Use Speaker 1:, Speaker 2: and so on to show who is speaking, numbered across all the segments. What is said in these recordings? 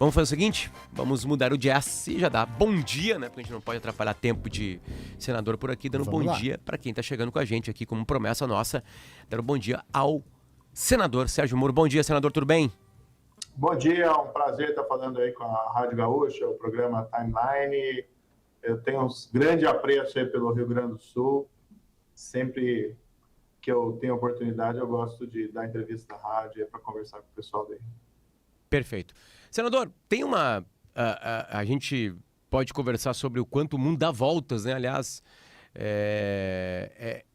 Speaker 1: Vamos fazer o seguinte, vamos mudar o jazz e já dá bom dia, né? Porque a gente não pode atrapalhar tempo de senador por aqui, dando
Speaker 2: Vamos
Speaker 1: bom
Speaker 2: lá.
Speaker 1: dia para quem tá chegando com a gente aqui, como promessa nossa, dando bom dia ao senador Sérgio Moro. Bom dia, senador, tudo bem?
Speaker 3: Bom dia, é um prazer estar falando aí com a Rádio Gaúcha, o programa Timeline. Eu tenho um grande apreço aí pelo Rio Grande do Sul. Sempre que eu tenho oportunidade, eu gosto de dar entrevista na rádio para conversar com o pessoal daí.
Speaker 1: Perfeito. Senador, tem uma... A gente pode conversar sobre o quanto o mundo dá voltas, né? Aliás,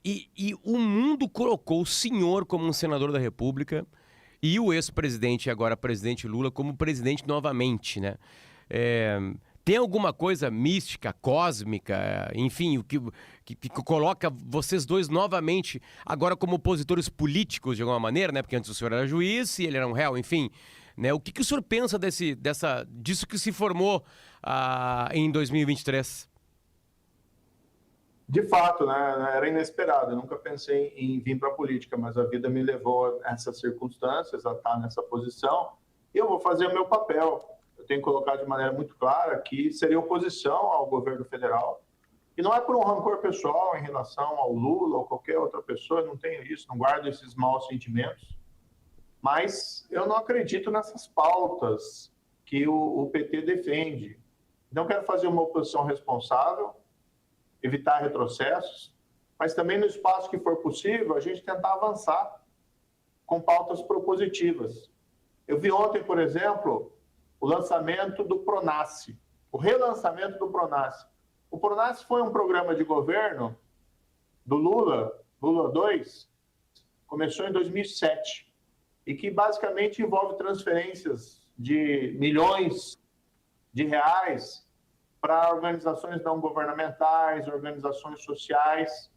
Speaker 1: e o mundo colocou o senhor como um senador da República e o ex-presidente, agora presidente Lula, como presidente novamente, né? Tem alguma coisa mística, cósmica, enfim, o que coloca vocês dois novamente, agora como opositores políticos, de alguma maneira, né? Porque antes o senhor era juiz e ele era um réu, enfim... Né? O que o senhor pensa disso que se formou em 2023?
Speaker 3: De fato, né, era inesperado. Eu nunca pensei em vir para a política, mas a vida me levou a essas circunstâncias, a estar nessa posição, e eu vou fazer o meu papel. Eu tenho que colocar de maneira muito clara que seria oposição ao governo federal. E não é por um rancor pessoal em relação ao Lula ou qualquer outra pessoa, eu não tenho isso, não guardo esses maus sentimentos. Mas eu não acredito nessas pautas que o PT defende. Não quero fazer uma oposição responsável, evitar retrocessos, mas também no espaço que for possível, a gente tentar avançar com pautas propositivas. Eu vi ontem, por exemplo, o lançamento do Pronace, o relançamento do Pronace. O Pronace foi um programa de governo do Lula 2, começou em 2007. E que basicamente envolve transferências de milhões de reais para organizações não governamentais, organizações sociais,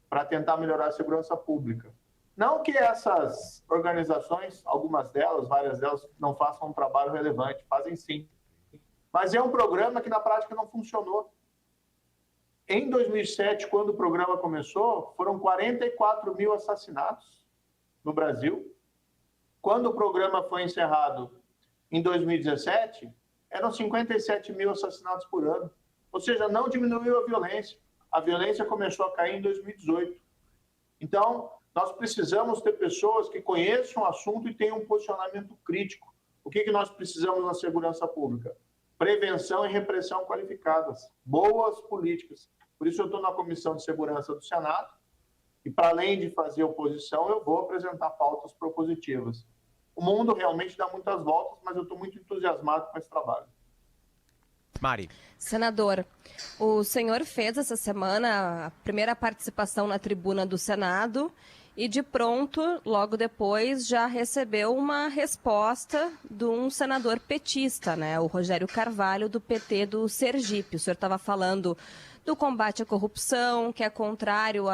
Speaker 3: para tentar melhorar a segurança pública. Não que essas organizações, algumas delas, várias delas, não façam um trabalho relevante, fazem sim. Mas é um programa que na prática não funcionou. Em 2007, quando o programa começou, foram 44 mil assassinatos no Brasil. Quando o programa foi encerrado em 2017, eram 57 mil assassinatos por ano. Ou seja, não diminuiu a violência. A violência começou a cair em 2018. Então, nós precisamos ter pessoas que conheçam o assunto e tenham um posicionamento crítico. O que nós precisamos na segurança pública? Prevenção e repressão qualificadas. Boas políticas. Por isso eu estou na Comissão de Segurança do Senado. E, para além de fazer oposição, eu vou apresentar pautas propositivas. O mundo realmente dá muitas voltas, mas eu estou muito entusiasmado com esse trabalho.
Speaker 1: Mari.
Speaker 4: Senador, o senhor fez essa semana a primeira participação na tribuna do Senado e, de pronto, logo depois, já recebeu uma resposta de um senador petista, né? O Rogério Carvalho, do PT do Sergipe. O senhor estava falando do combate à corrupção, que é contrário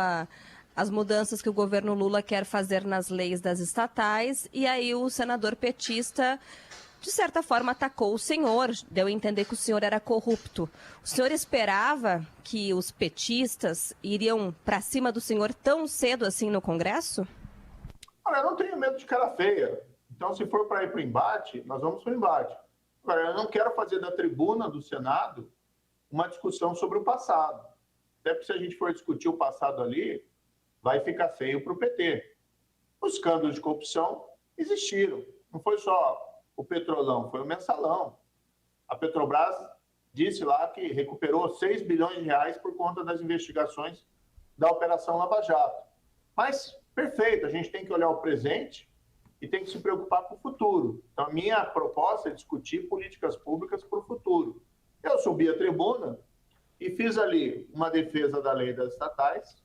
Speaker 4: as mudanças que o governo Lula quer fazer nas leis das estatais, e aí o senador petista, de certa forma, atacou o senhor, deu a entender que o senhor era corrupto. O senhor esperava que os petistas iriam para cima do senhor tão cedo assim no Congresso?
Speaker 3: Olha, eu não tenho medo de cara feia. Então, se for para ir para o embate, nós vamos para o embate. Agora, eu não quero fazer da tribuna do Senado uma discussão sobre o passado. Até porque se a gente for discutir o passado ali, vai ficar feio para o PT. Os escândalos de corrupção existiram. Não foi só o Petrolão, foi o Mensalão. A Petrobras disse lá que recuperou 6 bilhões de reais por conta das investigações da Operação Lava Jato. Mas, perfeito, a gente tem que olhar o presente e tem que se preocupar com o futuro. Então, a minha proposta é discutir políticas públicas para o futuro. Eu subi a tribuna e fiz ali uma defesa da lei das estatais,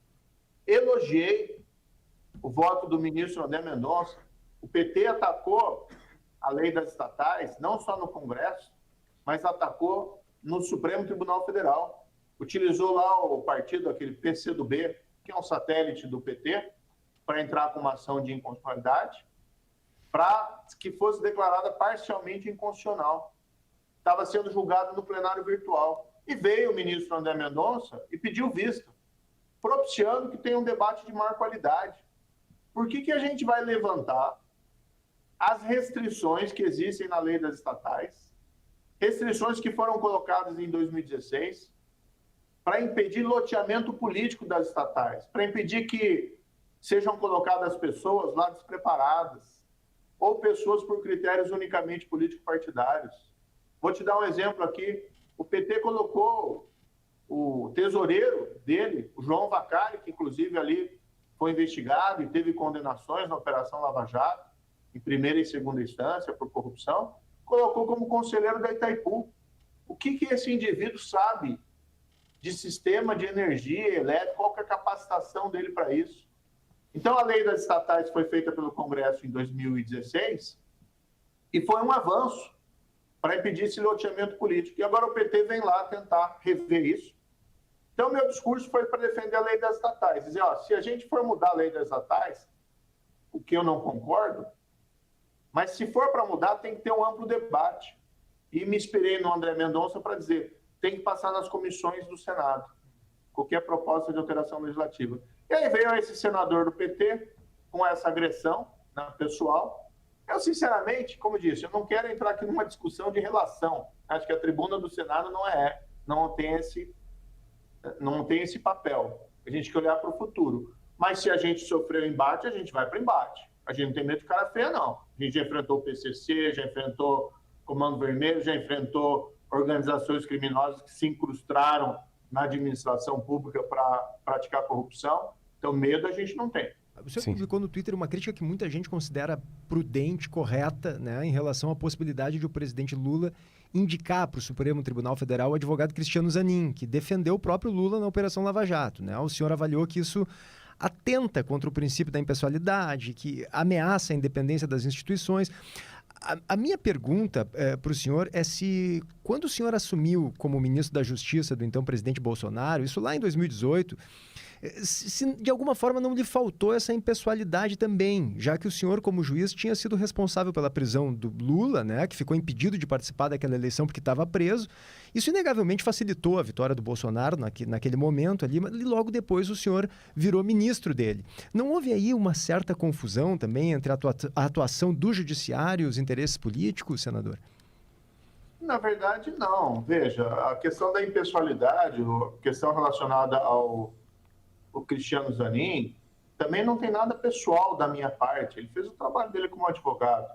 Speaker 3: elogiei o voto do ministro André Mendonça. O PT atacou a lei das estatais, não só no Congresso, mas atacou no Supremo Tribunal Federal. Utilizou lá o partido, aquele PCdoB, que é um satélite do PT, para entrar com uma ação de inconstitucionalidade, para que fosse declarada parcialmente inconstitucional. Estava sendo julgado no plenário virtual. E veio o ministro André Mendonça e pediu vista, propiciando que tenha um debate de maior qualidade. Por que a gente vai levantar as restrições que existem na lei das estatais restrições que foram colocadas em 2016 para impedir loteamento político das estatais, para impedir que sejam colocadas pessoas lá despreparadas ou pessoas por critérios unicamente político-partidários. Vou te dar um exemplo aqui. O PT colocou o tesoureiro dele, o João Vacari, que inclusive ali foi investigado e teve condenações na Operação Lava Jato, em primeira e segunda instância por corrupção, colocou como conselheiro da Itaipu. O que esse indivíduo sabe de sistema de energia elétrica, qual que é a capacitação dele para isso? Então, a lei das estatais foi feita pelo Congresso em 2016 e foi um avanço para impedir esse loteamento político. E agora o PT vem lá tentar rever isso. Então, meu discurso foi para defender a lei das estatais. Dizer, ó, se a gente for mudar a lei das estatais, o que eu não concordo, mas se for para mudar, tem que ter um amplo debate. E me inspirei no André Mendonça para dizer, tem que passar nas comissões do Senado, qualquer proposta de alteração legislativa. E aí veio esse senador do PT com essa agressão, né, pessoal. Eu, sinceramente, como eu disse, eu não quero entrar aqui numa discussão de relação. Acho que a tribuna do Senado não tem esse papel. A gente tem que olhar para o futuro. Mas se a gente sofreu embate, a gente vai para o embate. A gente não tem medo de cara feia, não. A gente já enfrentou o PCC, já enfrentou Comando Vermelho, já enfrentou organizações criminosas que se incrustaram na administração pública para praticar corrupção. Então, medo a gente não tem.
Speaker 2: O senhor publicou no Twitter uma crítica que muita gente considera prudente, correta, né, em relação à possibilidade de o presidente Lula indicar para o Supremo Tribunal Federal o advogado Cristiano Zanin, que defendeu o próprio Lula na Operação Lava Jato, né? O senhor avaliou que isso atenta contra o princípio da impessoalidade, que ameaça a independência das instituições. A minha pergunta para o senhor é se, quando o senhor assumiu como ministro da Justiça do então presidente Bolsonaro, isso lá em 2018, se de alguma forma não lhe faltou essa impessoalidade também, já que o senhor, como juiz, tinha sido responsável pela prisão do Lula, né, que ficou impedido de participar daquela eleição porque estava preso. Isso inegavelmente facilitou a vitória do Bolsonaro naquele momento ali, mas logo depois o senhor virou ministro dele. Não houve aí uma certa confusão também entre a atuação do judiciário e os interesses políticos, senador?
Speaker 3: Na verdade, não. Veja, a questão da impessoalidade, a questão relacionada ao Cristiano Zanin, também não tem nada pessoal da minha parte. Ele fez o trabalho dele como advogado.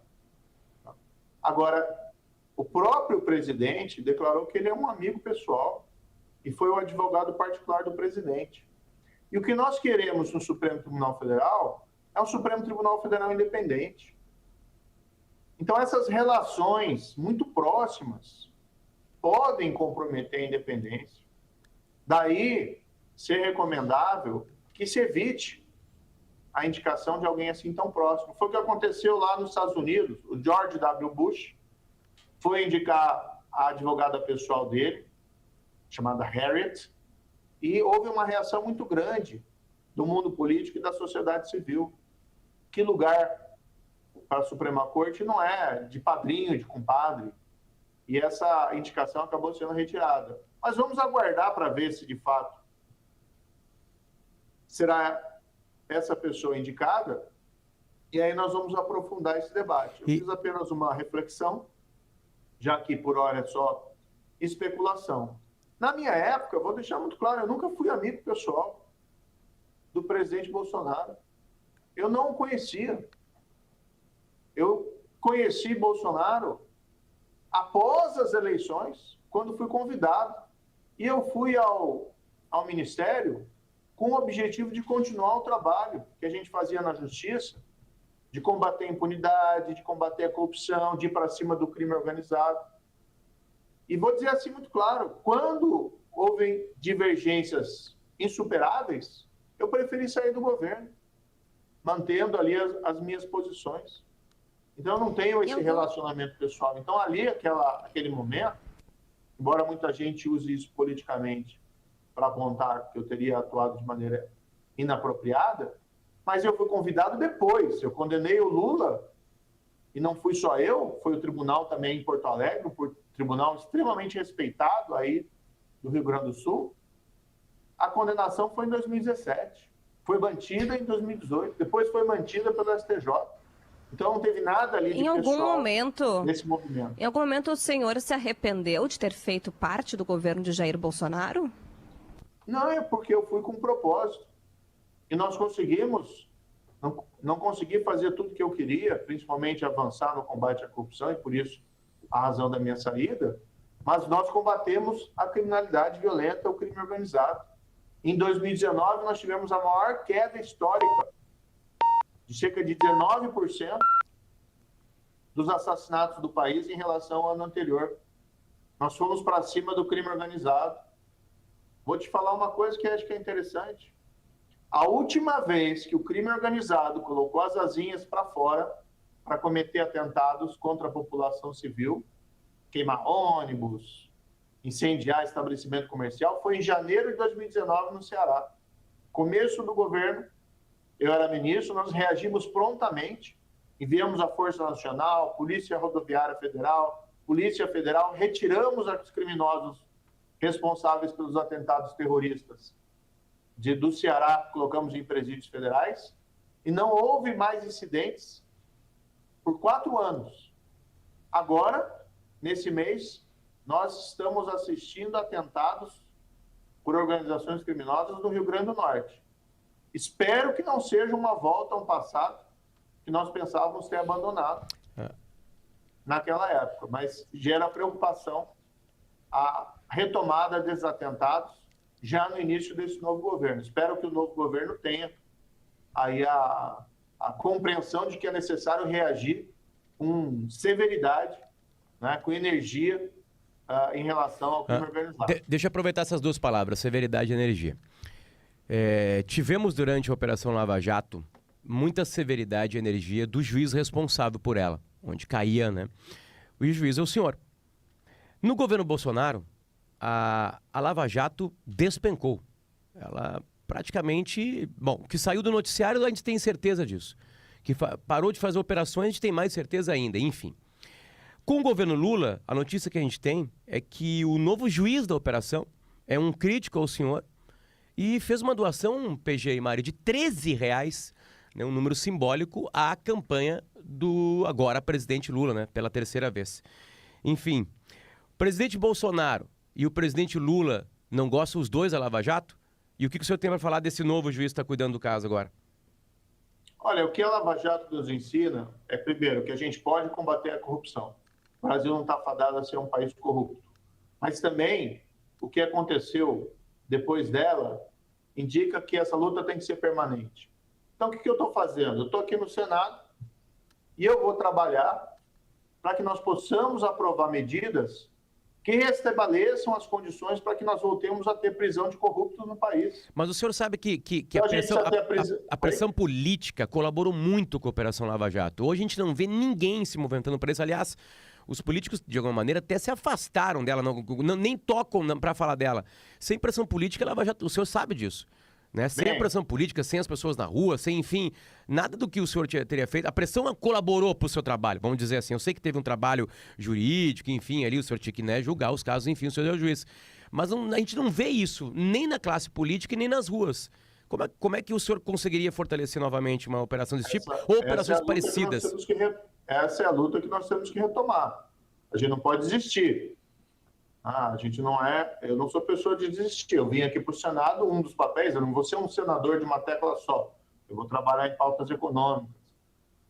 Speaker 3: Agora, o próprio presidente declarou que ele é um amigo pessoal e foi o advogado particular do presidente. E o que nós queremos no Supremo Tribunal Federal é um Supremo Tribunal Federal independente. Então, essas relações muito próximas podem comprometer a independência. Daí, ser recomendável que se evite a indicação de alguém assim tão próximo. Foi o que aconteceu lá nos Estados Unidos. O George W. Bush foi indicar a advogada pessoal dele, chamada Harriet, e houve uma reação muito grande do mundo político e da sociedade civil. Que lugar para a Suprema Corte não é de padrinho, de compadre. E essa indicação acabou sendo retirada. Mas vamos aguardar para ver se, de fato, será essa pessoa indicada, e aí nós vamos aprofundar esse debate. Eu fiz apenas uma reflexão, já que por hora é só especulação. Na minha época, vou deixar muito claro, eu nunca fui amigo pessoal do presidente Bolsonaro. Eu não o conhecia. Eu conheci Bolsonaro após as eleições, quando fui convidado. E eu fui ao Ministério com o objetivo de continuar o trabalho que a gente fazia na Justiça, de combater a impunidade, de combater a corrupção, de ir para cima do crime organizado. E vou dizer assim muito claro, quando houve divergências insuperáveis, eu preferi sair do governo, mantendo ali as minhas posições. Então, eu não tenho esse relacionamento pessoal. Então, ali, aquele momento, embora muita gente use isso politicamente para apontar que eu teria atuado de maneira inapropriada, mas eu fui convidado depois. Eu condenei o Lula, e não fui só eu, foi o tribunal também em Porto Alegre, um tribunal extremamente respeitado aí do Rio Grande do Sul. A condenação foi em 2017. Foi mantida em 2018. Depois foi mantida pelo STJ. Então não teve nada ali de
Speaker 4: Em algum
Speaker 3: pessoal
Speaker 4: momento,
Speaker 3: nesse movimento.
Speaker 4: em algum momento o senhor se arrependeu de ter feito parte do governo de Jair Bolsonaro?
Speaker 3: Não, é porque eu fui com propósito. E nós conseguimos, não consegui fazer tudo que eu queria, principalmente avançar no combate à corrupção, e por isso a razão da minha saída, mas nós combatemos a criminalidade violenta, o crime organizado. Em 2019, nós tivemos a maior queda histórica, de cerca de 19% dos assassinatos do país em relação ao ano anterior. Nós fomos para cima do crime organizado. Vou te falar uma coisa que acho que é interessante. A última vez que o crime organizado colocou as asinhas para fora para cometer atentados contra a população civil, queimar ônibus, incendiar estabelecimento comercial, foi em janeiro de 2019 no Ceará. Começo do governo, eu era ministro, nós reagimos prontamente, enviamos a Força Nacional, Polícia Rodoviária Federal, Polícia Federal, retiramos os criminosos responsáveis pelos atentados terroristas do Ceará, colocamos em presídios federais, e não houve mais incidentes por 4 anos. Agora, nesse mês, nós estamos assistindo atentados por organizações criminosas no Rio Grande do Norte. Espero que não seja uma volta a um passado que nós pensávamos ter abandonado naquela época, mas gera preocupação a retomada desses atentados já no início desse novo governo. Espero que o novo governo tenha aí a compreensão de que é necessário reagir com severidade, né, com energia em relação ao crime organizado.
Speaker 1: Deixa eu aproveitar essas duas palavras, severidade e energia. Tivemos durante a Operação Lava Jato muita severidade e energia do juiz responsável por ela, onde caía, né? O juiz é o senhor. No governo Bolsonaro, a Lava Jato despencou. Ela praticamente... Bom, que saiu do noticiário, a gente tem certeza disso. Que parou de fazer operações, a gente tem mais certeza ainda, enfim. Com o governo Lula, a notícia que a gente tem é que o novo juiz da operação é um crítico ao senhor e fez uma doação, PG e Mari, de R$13, né, um número simbólico, à campanha do agora presidente Lula, né, pela 3ª vez. Enfim, o presidente Bolsonaro e o presidente Lula não gostam os dois da Lava Jato? E o que o senhor tem para falar desse novo juiz que está cuidando do caso agora?
Speaker 3: Olha, o que a Lava Jato nos ensina é, primeiro, que a gente pode combater a corrupção. O Brasil não está fadado a ser um país corrupto. Mas também, o que aconteceu depois dela indica que essa luta tem que ser permanente. Então, o que eu estou fazendo? Eu estou aqui no Senado e eu vou trabalhar para que nós possamos aprovar medidas que restabeleçam as condições para que nós voltemos a ter prisão de corruptos no país.
Speaker 1: Mas o senhor sabe que
Speaker 3: Então,
Speaker 1: a pressão política colaborou muito com a Operação Lava Jato. Hoje a gente não vê ninguém se movimentando para isso. Aliás, os políticos, de alguma maneira, até se afastaram dela, nem tocam para falar dela. Sem pressão política, a Lava Jato, o senhor sabe disso. Né? Sem a pressão política, sem as pessoas na rua, sem, enfim, nada do que o senhor teria feito. A pressão colaborou para o seu trabalho, vamos dizer assim. Eu sei que teve um trabalho jurídico, enfim, ali o senhor tinha que, né, julgar os casos, enfim, o senhor é o juiz. Mas a gente não vê isso, nem na classe política e nem nas ruas. Como é que o senhor conseguiria fortalecer novamente uma operação desse tipo? Ou operações parecidas?
Speaker 3: Essa é a luta que nós temos que retomar. A gente não pode desistir. Eu não sou pessoa de desistir. Eu vim aqui para o Senado, um dos papéis, eu não vou ser um senador de uma tecla só. Eu vou trabalhar em pautas econômicas.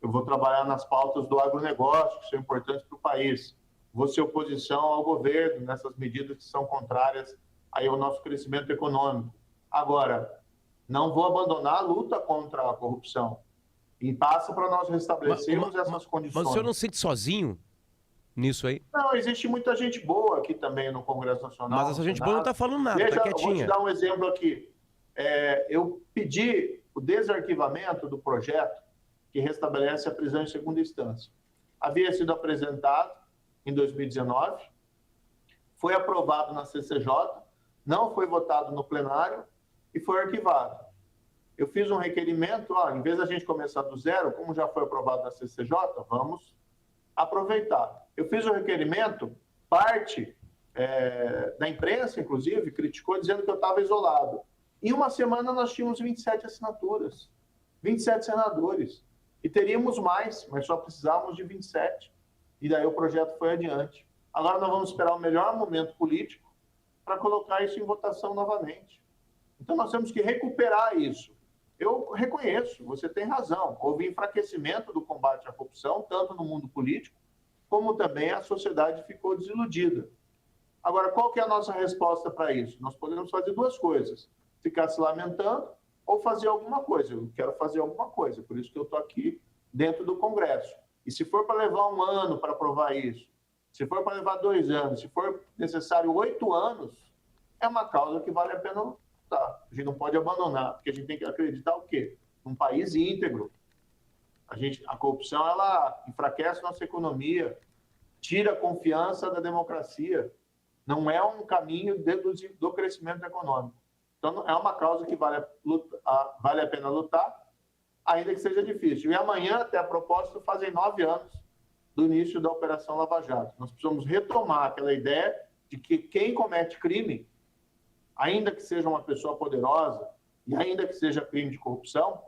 Speaker 3: Eu vou trabalhar nas pautas do agronegócio, que são importantes para o país. Vou ser oposição ao governo nessas medidas que são contrárias aí ao nosso crescimento econômico. Agora, não vou abandonar a luta contra a corrupção. E passa para nós restabelecermos essas condições.
Speaker 1: Mas o senhor não se sente sozinho nisso aí?
Speaker 3: Não, existe muita gente boa aqui também no Congresso Nacional.
Speaker 1: Mas essa gente boa não está falando nada, está quietinha.
Speaker 3: Vou te dar um exemplo aqui. Eu pedi o desarquivamento do projeto que restabelece a prisão em segunda instância. Havia sido apresentado em 2019, foi aprovado na CCJ, não foi votado no plenário e foi arquivado. Eu fiz um requerimento, em vez da gente começar do zero, como já foi aprovado na CCJ, vamos aproveitar. Eu fiz um requerimento, parte da imprensa, inclusive, criticou, dizendo que eu estava isolado. Em uma semana nós tínhamos 27 assinaturas, 27 senadores. E teríamos mais, mas só precisávamos de 27. E daí o projeto foi adiante. Agora nós vamos esperar o melhor momento político para colocar isso em votação novamente. Então nós temos que recuperar isso. Eu reconheço, você tem razão, houve enfraquecimento do combate à corrupção, tanto no mundo político, como também a sociedade ficou desiludida. Agora, qual que é a nossa resposta para isso? Nós podemos fazer duas coisas, ficar se lamentando ou fazer alguma coisa. Eu quero fazer alguma coisa, por isso que eu estou aqui dentro do Congresso. E se for para levar 1 ano para aprovar isso, se for para levar 2 anos, se for necessário 8 anos, é uma causa que vale a pena lutar. A gente não pode abandonar, porque a gente tem que acreditar o quê? Num país íntegro. A corrupção, ela enfraquece nossa economia, tira a confiança da democracia. Não é um caminho do crescimento econômico. Então, é uma causa que vale a pena lutar, ainda que seja difícil. E amanhã, até a propósito, fazem 9 anos do início da Operação Lava Jato. Nós precisamos retomar aquela ideia de que quem comete crime, ainda que seja uma pessoa poderosa e ainda que seja crime de corrupção,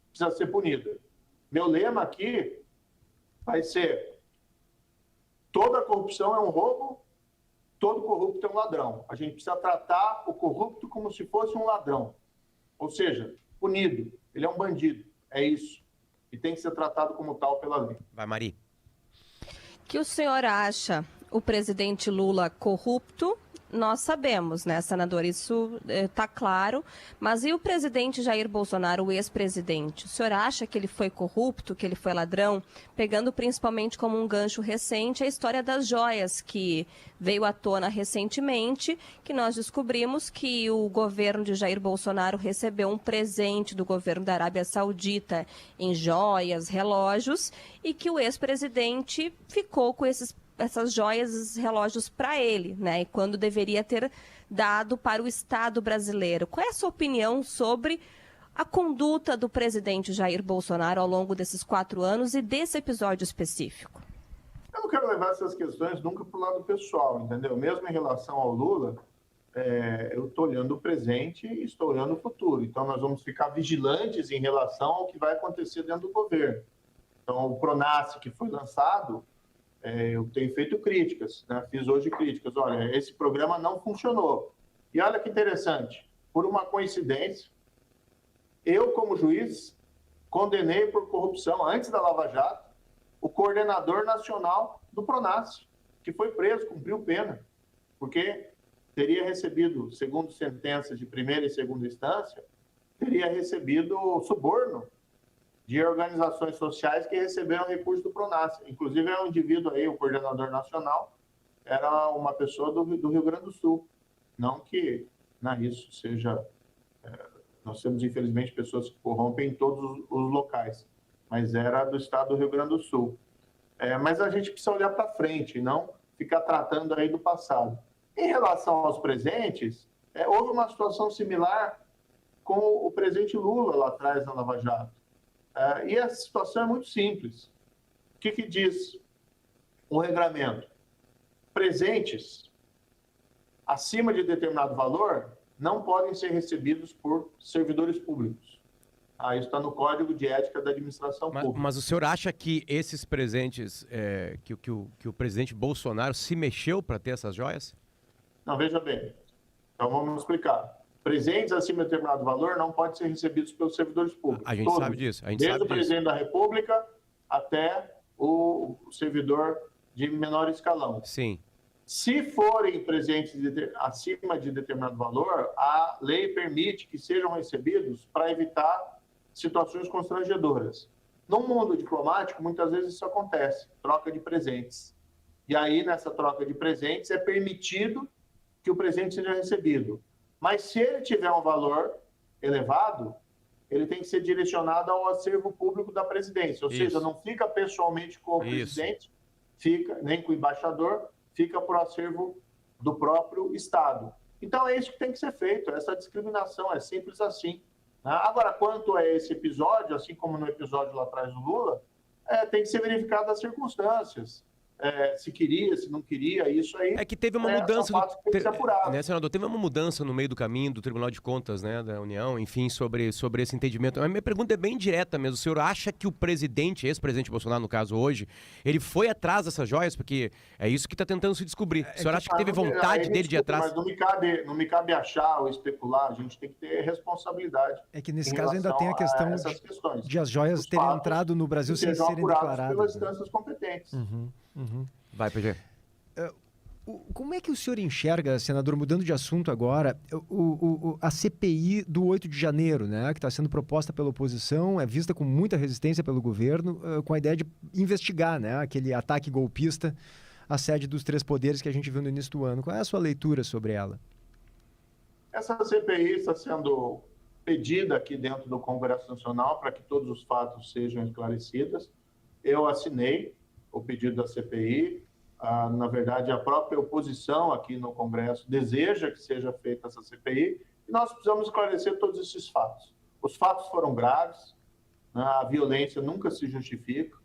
Speaker 3: precisa ser punido. Meu lema aqui vai ser: toda corrupção é um roubo, todo corrupto é um ladrão. A gente precisa tratar o corrupto como se fosse um ladrão. Ou seja, punido. Ele é um bandido. É isso. E tem que ser tratado como tal pela lei.
Speaker 1: Vai, Mari.
Speaker 4: Que o senhor acha o presidente Lula corrupto? Nós sabemos, né, senador? Isso está claro. Mas e o presidente Jair Bolsonaro, o ex-presidente? O senhor acha que ele foi corrupto, que ele foi ladrão? Pegando principalmente como um gancho recente a história das joias, que veio à tona recentemente, que nós descobrimos que o governo de Jair Bolsonaro recebeu um presente do governo da Arábia Saudita em joias, relógios, e que o ex-presidente ficou com essas joias, esses relógios para ele, né? E quando deveria ter dado para o Estado brasileiro. Qual é a sua opinião sobre a conduta do presidente Jair Bolsonaro ao longo desses 4 anos e desse episódio específico?
Speaker 3: Eu não quero levar essas questões nunca para o lado pessoal, entendeu? Mesmo em relação ao Lula, eu estou olhando o presente e estou olhando o futuro. Então, nós vamos ficar vigilantes em relação ao que vai acontecer dentro do governo. Então, o PRONASSE que foi lançado, eu tenho feito críticas, né? Fiz hoje críticas. Olha, esse programa não funcionou. E olha que interessante, por uma coincidência, eu, como juiz, condenei por corrupção, antes da Lava Jato, o coordenador nacional do PRONASSE, que foi preso, cumpriu pena, porque teria recebido, segundo sentenças de primeira e segunda instância, teria recebido suborno de organizações sociais que receberam recursos do PRONASSE. Inclusive, é um indivíduo aí, o coordenador nacional, era uma pessoa do Rio Grande do Sul. Não que isso seja... nós temos, infelizmente, pessoas que corrompem em todos os locais, mas era do estado do Rio Grande do Sul. Mas a gente precisa olhar para frente e não ficar tratando aí do passado. Em relação aos presentes, houve uma situação similar com o presidente Lula lá atrás na Lava Jato. E a situação é muito simples. O que diz o regramento? Presentes acima de determinado valor não podem ser recebidos por servidores públicos. Isso está no Código de Ética da Administração Pública.
Speaker 1: Mas o senhor acha que esses presentes, que o presidente Bolsonaro se mexeu para ter essas joias?
Speaker 3: Não, veja bem. Então vamos explicar. Presentes acima de determinado valor não podem ser recebidos pelos servidores públicos.
Speaker 1: A gente
Speaker 3: todos,
Speaker 1: sabe disso.
Speaker 3: desde o presidente da República até o servidor de menor escalão.
Speaker 1: Sim.
Speaker 3: Se forem presentes acima de determinado valor, a lei permite que sejam recebidos para evitar situações constrangedoras. No mundo diplomático, muitas vezes isso acontece, troca de presentes. E aí, nessa troca de presentes, é permitido que o presente seja recebido. Mas se ele tiver um valor elevado, ele tem que ser direcionado ao acervo público da presidência. Ou seja, não fica pessoalmente com o presidente, nem com o embaixador, fica para o acervo do próprio Estado. Então, é isso que tem que ser feito, essa discriminação, é simples assim. Agora, quanto a esse episódio, assim como no episódio lá atrás do Lula, tem que ser verificado as circunstâncias. se queria, se não queria, isso aí...
Speaker 1: É que teve uma mudança,
Speaker 3: são fatos que tem que ser apurados.
Speaker 1: né, senador? Teve uma mudança no meio do caminho do Tribunal de Contas, né, da União, enfim, sobre esse entendimento. A minha pergunta é bem direta mesmo. O senhor acha que o presidente, ex-presidente Bolsonaro, no caso hoje, ele foi atrás dessas joias? Porque é isso que está tentando se descobrir. O senhor acha que teve vontade dele de ir atrás?
Speaker 3: Mas não me cabe achar ou especular, a gente tem que ter responsabilidade.
Speaker 2: É que nesse caso ainda tem a questão de as joias terem entrado no Brasil sem serem declaradas.
Speaker 3: Pelas instâncias competentes.
Speaker 1: Vai, PG.
Speaker 2: Como é que o senhor enxerga, senador, mudando de assunto agora, a CPI do 8 de janeiro, né, que está sendo proposta pela oposição, é vista com muita resistência pelo governo, com a ideia de investigar, né, aquele ataque golpista à sede dos três poderes que a gente viu no início do ano. Qual é a sua leitura sobre ela?
Speaker 3: Essa CPI está sendo pedida aqui dentro do Congresso Nacional para que todos os fatos sejam esclarecidos. Eu assinei o pedido da CPI. Na verdade, a própria oposição aqui no Congresso deseja que seja feita essa CPI e nós precisamos esclarecer todos esses fatos. Os fatos foram graves, né? A violência nunca se justifica,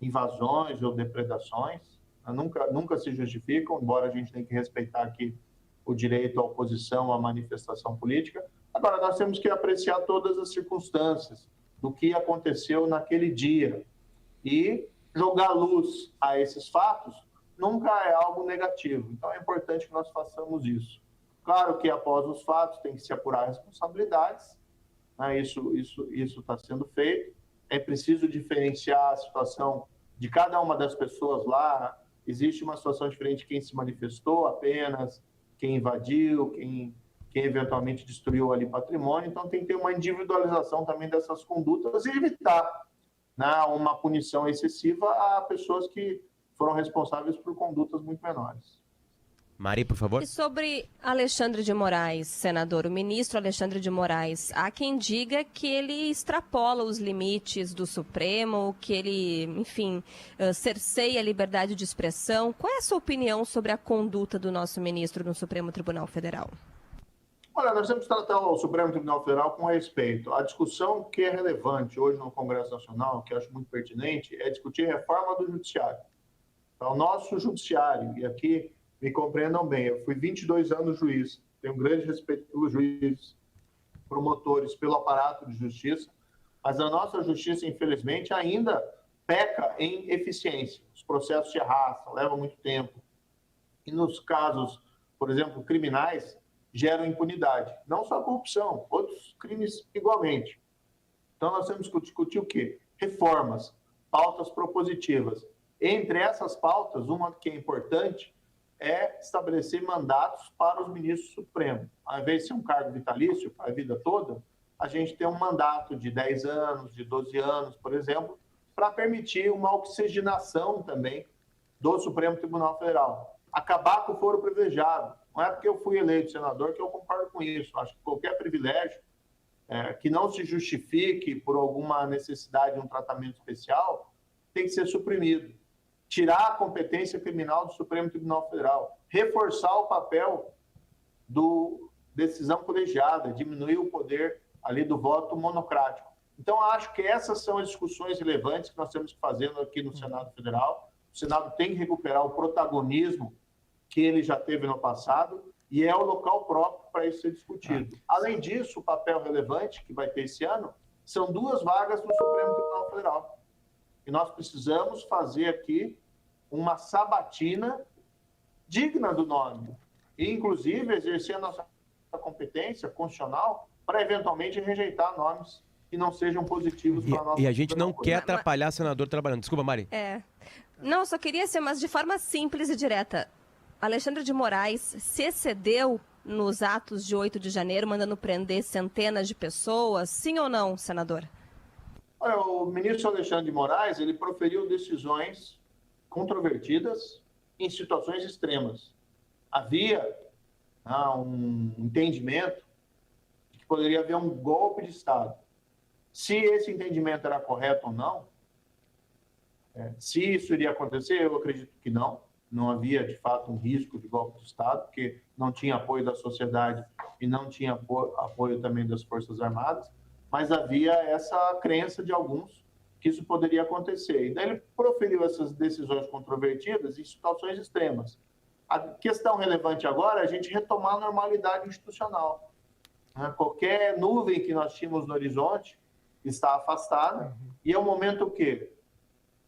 Speaker 3: invasões ou depredações nunca se justificam, embora a gente tenha que respeitar aqui o direito à oposição, à manifestação política. Agora, nós temos que apreciar todas as circunstâncias do que aconteceu naquele dia e jogar luz a esses fatos nunca é algo negativo. Então, é importante que nós façamos isso. Claro que, após os fatos, tem que se apurar responsabilidades, né? Isso está sendo feito. É preciso diferenciar a situação de cada uma das pessoas lá. Existe uma situação diferente de quem se manifestou apenas, quem invadiu, quem eventualmente destruiu ali patrimônio. Então, tem que ter uma individualização também dessas condutas e evitar, né, uma punição excessiva a pessoas que foram responsáveis por condutas muito menores.
Speaker 1: Mari, por favor.
Speaker 4: E sobre Alexandre de Moraes, senador, o ministro Alexandre de Moraes, há quem diga que ele extrapola os limites do Supremo, que ele, enfim, cerceia a liberdade de expressão. Qual é a sua opinião sobre a conduta do nosso ministro no Supremo Tribunal Federal?
Speaker 3: Olha, nós temos que tratar o Supremo Tribunal Federal com respeito. A discussão que é relevante hoje no Congresso Nacional, que eu acho muito pertinente, é discutir a reforma do Judiciário. Então, o nosso Judiciário, e aqui me compreendam bem, eu fui 22 anos juiz, tenho um grande respeito pelos juízes, promotores, pelo aparato de justiça, mas a nossa justiça, infelizmente, ainda peca em eficiência. Os processos se arrastam, levam muito tempo. E nos casos, por exemplo, criminais, geram impunidade. Não só corrupção, outros crimes igualmente. Então, nós temos que discutir o quê? Reformas, pautas propositivas. Entre essas pautas, uma que é importante é estabelecer mandatos para os ministros supremos. Ao invés de ser um cargo vitalício para a vida toda, a gente tem um mandato de 10 anos, de 12 anos, por exemplo, para permitir uma oxigenação também do Supremo Tribunal Federal. Acabar com o foro privilegiado. Não é porque eu fui eleito senador que eu concordo com isso. Acho que qualquer privilégio que não se justifique por alguma necessidade de um tratamento especial tem que ser suprimido. Tirar a competência criminal do Supremo Tribunal Federal, reforçar o papel do decisão colegiada, diminuir o poder ali do voto monocrático. Então, acho que essas são as discussões relevantes que nós temos que fazer aqui no Senado Federal. O Senado tem que recuperar o protagonismo que ele já teve no passado e é o local próprio para isso ser discutido. Além disso, o papel relevante que vai ter esse ano são 2 vagas no Supremo Tribunal Federal. E nós precisamos fazer aqui uma sabatina digna do nome. E, inclusive, exercer a nossa competência constitucional para, eventualmente, rejeitar nomes que não sejam positivos para a nossa...
Speaker 1: E a gente não quer atrapalhar senador trabalhando. Desculpa, Mari.
Speaker 4: Não, só queria ser, mas de forma simples e direta. Alexandre de Moraes se excedeu nos atos de 8 de janeiro, mandando prender centenas de pessoas, sim ou não, senador?
Speaker 3: Olha, o ministro Alexandre de Moraes, ele proferiu decisões controvertidas em situações extremas. Havia um entendimento de que poderia haver um golpe de Estado. Se esse entendimento era correto ou não, se isso iria acontecer, eu acredito que não. Não havia, de fato, um risco de golpe de Estado, porque não tinha apoio da sociedade e não tinha apoio também das Forças Armadas, mas havia essa crença de alguns que isso poderia acontecer. E daí ele proferiu essas decisões controvertidas em situações extremas. A questão relevante agora é a gente retomar a normalidade institucional. Qualquer nuvem que nós tínhamos no horizonte está afastada, e é o momento o quê?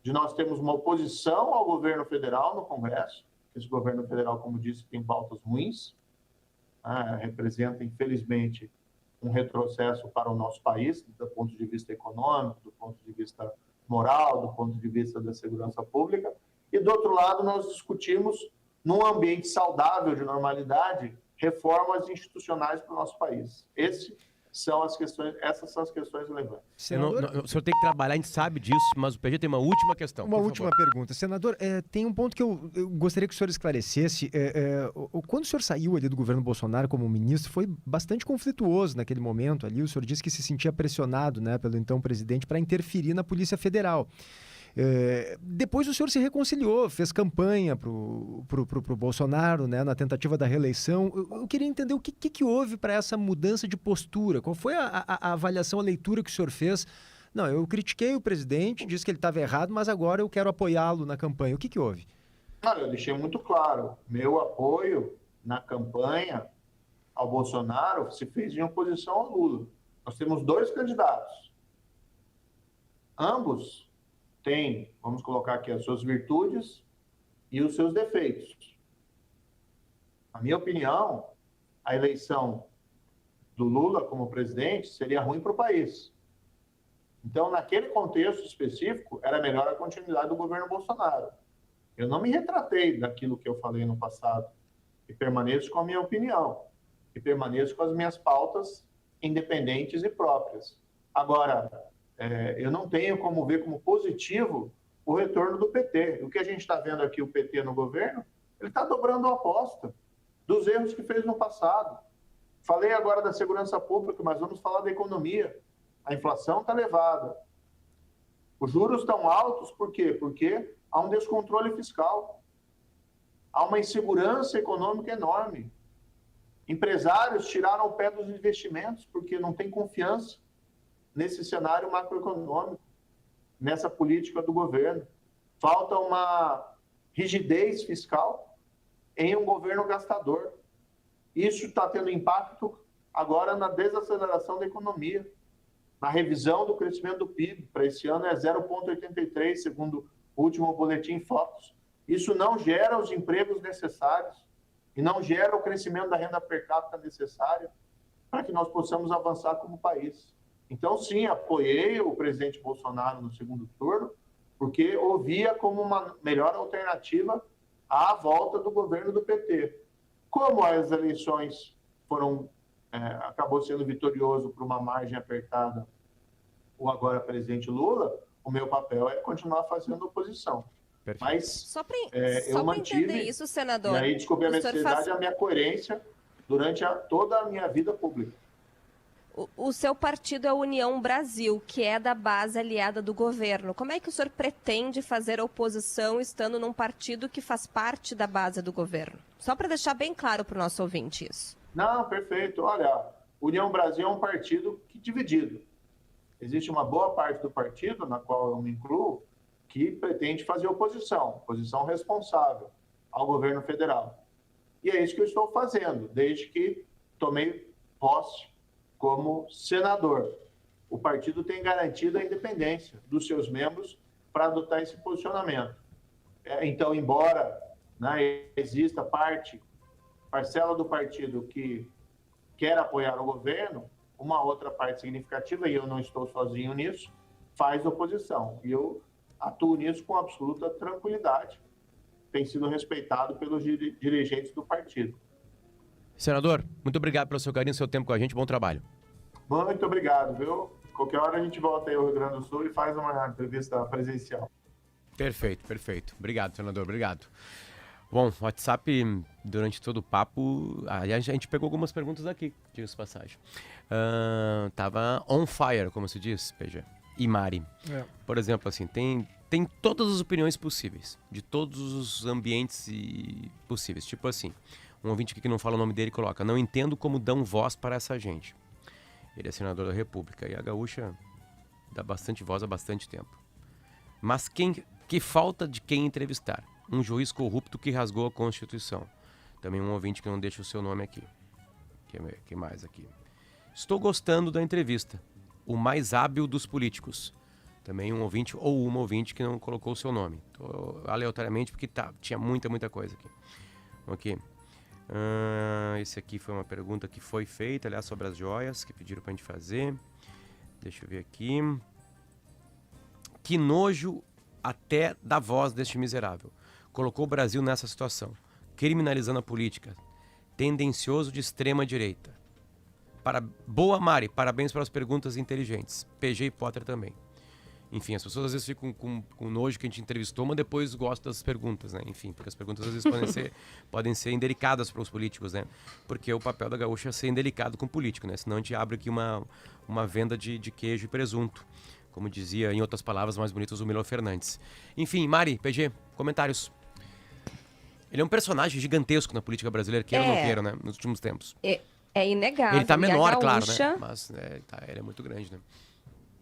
Speaker 3: De nós termos uma oposição ao governo federal no Congresso. Esse governo federal, como disse, tem pautas ruins, representa, infelizmente, um retrocesso para o nosso país, do ponto de vista econômico, do ponto de vista moral, do ponto de vista da segurança pública. E, do outro lado, nós discutimos, num ambiente saudável de normalidade, reformas institucionais para o nosso país. Essas são as questões relevantes.
Speaker 1: O senhor tem que trabalhar, a gente sabe disso, mas o PG tem uma última questão.
Speaker 2: Uma última pergunta. Senador, tem um ponto que eu gostaria que o senhor esclarecesse. Quando o senhor saiu ali do governo Bolsonaro como ministro, foi bastante conflituoso naquele momento ali. O senhor disse que se sentia pressionado, né, pelo então presidente para interferir na Polícia Federal. Depois o senhor se reconciliou, fez campanha pro Bolsonaro, né, na tentativa da reeleição. Eu queria entender o que houve para essa mudança de postura. Qual foi a avaliação, a leitura que o senhor fez? Não, eu critiquei o presidente, disse que ele estava errado, mas agora eu quero apoiá-lo na campanha. O que houve?
Speaker 3: Eu deixei muito claro. Meu apoio na campanha ao Bolsonaro se fez em oposição ao Lula. Nós temos 2 candidatos. Ambos tem, vamos colocar aqui, as suas virtudes e os seus defeitos. Na minha opinião, a eleição do Lula como presidente seria ruim para o país. Então, naquele contexto específico, era melhor a continuidade do governo Bolsonaro. Eu não me retratei daquilo que eu falei no passado e permaneço com a minha opinião e permaneço com as minhas pautas independentes e próprias. Agora, eu não tenho como ver como positivo o retorno do PT. O que a gente está vendo aqui, o PT no governo, ele está dobrando a aposta dos erros que fez no passado. Falei agora da segurança pública, mas vamos falar da economia. A inflação está elevada. Os juros estão altos, por quê? Porque há um descontrole fiscal. Há uma insegurança econômica enorme. Empresários tiraram o pé dos investimentos porque não tem confiança nesse cenário macroeconômico, nessa política do governo. Falta uma rigidez fiscal em um governo gastador. Isso está tendo impacto agora na desaceleração da economia, na revisão do crescimento do PIB. Para esse ano é 0,83, segundo o último boletim Focus. Isso não gera os empregos necessários e não gera o crescimento da renda per capita necessária para que nós possamos avançar como país. Então, sim, apoiei o presidente Bolsonaro no segundo turno, porque o via como uma melhor alternativa à volta do governo do PT. Como as eleições acabou sendo vitorioso por uma margem apertada o agora presidente Lula, o meu papel é continuar fazendo oposição. Perfeito. Mas
Speaker 4: só para
Speaker 3: entender
Speaker 4: isso, senador.
Speaker 3: E aí descobri a necessidade e a minha coerência durante toda a minha vida pública.
Speaker 4: O seu partido é a União Brasil, que é da base aliada do governo. Como é que o senhor pretende fazer oposição estando num partido que faz parte da base do governo? Só para deixar bem claro para o nosso ouvinte isso.
Speaker 3: Não, perfeito. Olha, União Brasil é um partido dividido. Existe uma boa parte do partido, na qual eu me incluo, que pretende fazer oposição responsável ao governo federal. E é isso que eu estou fazendo, desde que tomei posse como senador. O partido tem garantido a independência dos seus membros para adotar esse posicionamento. Então, embora exista parcela do partido que quer apoiar o governo, uma outra parte significativa, e eu não estou sozinho nisso, faz oposição. E eu atuo nisso com absoluta tranquilidade. Tem sido respeitado pelos dirigentes do partido.
Speaker 1: Senador, muito obrigado pelo seu carinho, seu tempo com a gente. Bom trabalho.
Speaker 3: Muito obrigado, viu? Qualquer hora a gente volta aí ao Rio Grande do Sul e faz uma entrevista presencial.
Speaker 1: Perfeito. Obrigado, senador. Obrigado. Bom, WhatsApp, durante todo o papo, a gente pegou algumas perguntas aqui, diga-se passagem. Tava on fire, como se diz, PG. E Mari. Por exemplo, assim, tem todas as opiniões possíveis, de todos os ambientes possíveis. Tipo assim, um ouvinte aqui que não fala o nome dele coloca: não entendo como dão voz para essa gente. Ele é senador da República e a Gaúcha dá bastante voz há bastante tempo. Mas que falta de quem entrevistar. Um juiz corrupto que rasgou a Constituição. Também um ouvinte que não deixa o seu nome aqui. Que mais aqui? Estou gostando da entrevista. O mais hábil dos políticos. Também um ouvinte ou uma ouvinte que não colocou o seu nome. Tô aleatoriamente porque tinha muita coisa aqui. Ok. Esse aqui foi uma pergunta que foi feita, aliás, sobre as joias, que pediram pra gente fazer. Deixa eu ver aqui. Que nojo até da voz deste miserável. Colocou o Brasil nessa situação. Criminalizando a política. Tendencioso de extrema direita. Boa, Mari. Parabéns pelas perguntas inteligentes. PG e Potter também. Enfim, as pessoas às vezes ficam com nojo que a gente entrevistou, mas depois gostam das perguntas, né? Enfim, porque as perguntas às vezes podem ser indelicadas para os políticos, né? Porque o papel da Gaúcha é ser indelicado com o político, né? Senão a gente abre aqui uma venda de queijo e presunto. Como dizia, em outras palavras mais bonitas, o Milo Fernandes. Enfim, Mari, PG, comentários. Ele é um personagem gigantesco na política brasileira, queira ou não queira, né? Nos últimos tempos.
Speaker 4: É inegável.
Speaker 1: Ele tá menor,
Speaker 4: Gaúcha...
Speaker 1: claro, né? Mas ele é muito grande, né?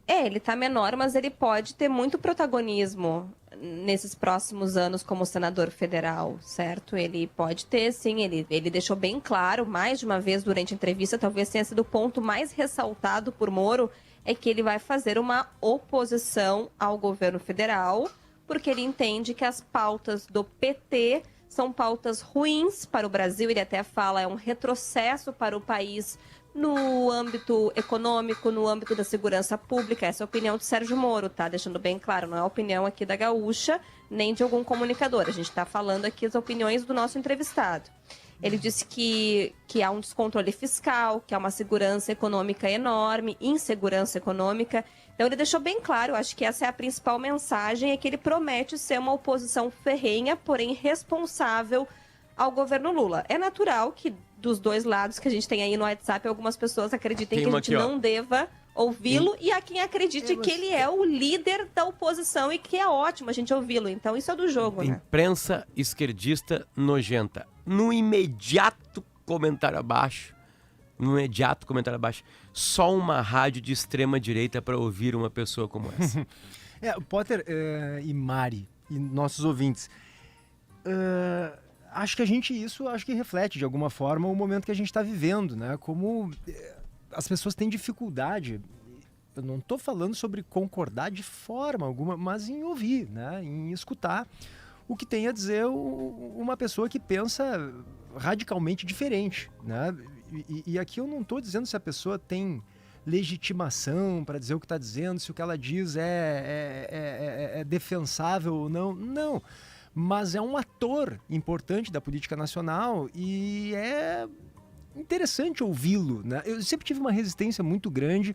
Speaker 4: Ele tá menor, mas ele pode ter muito protagonismo nesses próximos anos como senador federal, certo? Ele pode ter, sim, ele deixou bem claro, mais de uma vez durante a entrevista, talvez tenha sido o ponto mais ressaltado por Moro, é que ele vai fazer uma oposição ao governo federal, porque ele entende que as pautas do PT são pautas ruins para o Brasil, ele até fala, é um retrocesso para o país no âmbito econômico, no âmbito da segurança pública. Essa é a opinião de Sérgio Moro, tá? Deixando bem claro, não é a opinião aqui da Gaúcha, nem de algum comunicador. A gente está falando aqui as opiniões do nosso entrevistado. Ele disse que há um descontrole fiscal, que há uma segurança econômica enorme, insegurança econômica. Então ele deixou bem claro, acho que essa é a principal mensagem, é que ele promete ser uma oposição ferrenha, porém responsável ao governo Lula. É natural que dos dois lados que a gente tem aí no WhatsApp, algumas pessoas acreditem que a gente não deva ouvi-lo e há quem acredite que ele é o líder da oposição e que é ótimo a gente ouvi-lo. Então isso é do jogo, né?
Speaker 1: Imprensa esquerdista nojenta. No imediato comentário abaixo, só uma rádio de extrema direita para ouvir uma pessoa como essa.
Speaker 2: Potter e Mari e nossos ouvintes, acho que reflete de alguma forma o momento que a gente está vivendo, né? Como as pessoas têm dificuldade. Eu não estou falando sobre concordar de forma alguma, mas em ouvir, né? Em escutar o que tem a dizer uma pessoa que pensa radicalmente diferente, né? E aqui eu não estou dizendo se a pessoa tem legitimação para dizer o que está dizendo, se o que ela diz é defensável ou não. Não. Mas é um ator importante da política nacional e é interessante ouvi-lo, né? Eu sempre tive uma resistência muito grande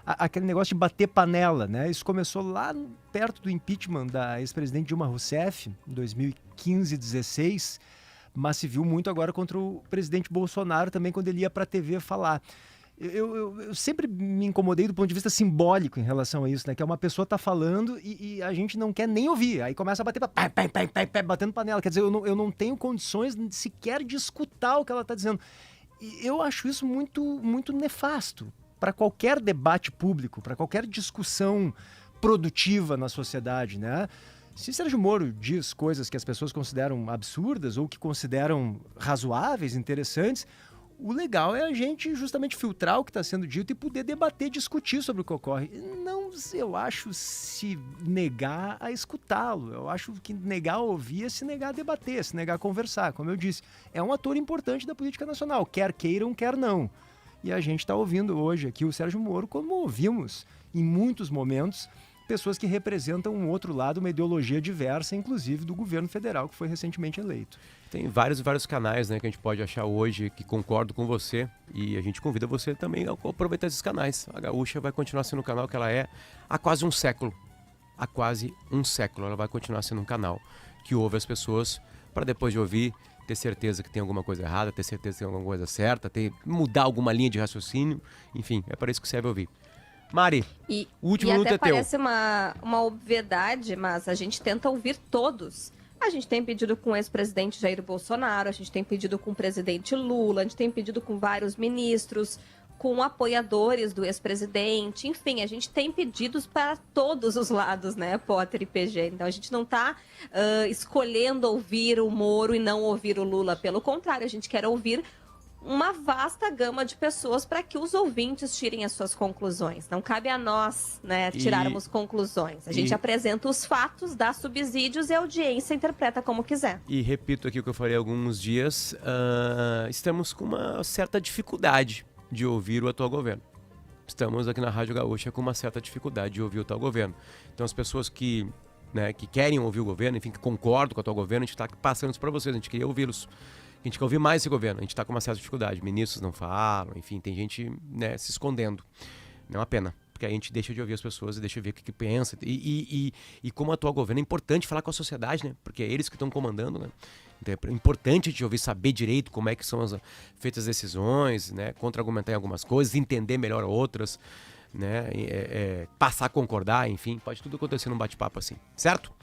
Speaker 2: àquele negócio de bater panela, né? Isso começou lá perto do impeachment da ex-presidente Dilma Rousseff, em 2015, 2016, mas se viu muito agora contra o presidente Bolsonaro também, quando ele ia para a TV falar. Eu sempre me incomodei do ponto de vista simbólico em relação a isso, né? Que é uma pessoa tá falando e a gente não quer nem ouvir. Aí começa a bater, batendo panela. Quer dizer, eu não tenho condições sequer de escutar o que ela tá dizendo. E eu acho isso muito, muito nefasto para qualquer debate público, para qualquer discussão produtiva na sociedade, né? Se Sérgio Moro diz coisas que as pessoas consideram absurdas ou que consideram razoáveis, interessantes, o legal é a gente justamente filtrar o que está sendo dito e poder debater, discutir sobre o que ocorre. Não, eu acho, se negar a escutá-lo. Eu acho que negar a ouvir é se negar a debater, se negar a conversar. Como eu disse, é um ator importante da política nacional, quer queiram, quer não. E a gente está ouvindo hoje aqui o Sérgio Moro, como ouvimos em muitos momentos, pessoas que representam um outro lado, uma ideologia diversa, inclusive do governo federal, que foi recentemente eleito.
Speaker 1: Tem vários canais, né, que a gente pode achar hoje que concordam com você e a gente convida você também a aproveitar esses canais. A Gaúcha vai continuar sendo o canal que ela é há quase um século. Há quase um século ela vai continuar sendo um canal que ouve as pessoas para depois de ouvir ter certeza que tem alguma coisa errada, ter certeza que tem alguma coisa certa, mudar alguma linha de raciocínio. Enfim, é para isso que serve ouvir. Mari, o último minuto é teu.
Speaker 4: Parece uma obviedade, mas a gente tenta ouvir todos. A gente tem pedido com o ex-presidente Jair Bolsonaro, a gente tem pedido com o presidente Lula, a gente tem pedido com vários ministros. com apoiadores do ex-presidente. Enfim, a gente tem pedidos para todos os lados, né, Potter e PG. Então, a gente não está escolhendo ouvir o Moro e não ouvir o Lula. Pelo contrário, a gente quer ouvir uma vasta gama de pessoas para que os ouvintes tirem as suas conclusões. Não cabe a nós, né, tirarmos conclusões. A gente apresenta os fatos, dá subsídios e a audiência interpreta como quiser.
Speaker 1: E repito aqui o que eu falei há alguns dias, estamos com uma certa dificuldade de ouvir o atual governo. Estamos aqui na Rádio Gaúcha com uma certa dificuldade de ouvir o atual governo. Então as pessoas que querem ouvir o governo, enfim, que concordam com o atual governo, a gente está passando isso para vocês, a gente queria ouvi-los. A gente quer ouvir mais esse governo, a gente está com uma certa dificuldade. Ministros não falam, enfim, tem gente, né, se escondendo. Não é uma pena, porque a gente deixa de ouvir as pessoas e deixa de ver o que pensa. E como atual governo, é importante falar com a sociedade, né? Porque é eles que estão comandando, né? Então é importante a gente ouvir, saber direito como é que são feitas as decisões, né? Contra-argumentar em algumas coisas, entender melhor outras, né? Passar a concordar, enfim, pode tudo acontecer num bate-papo assim, certo?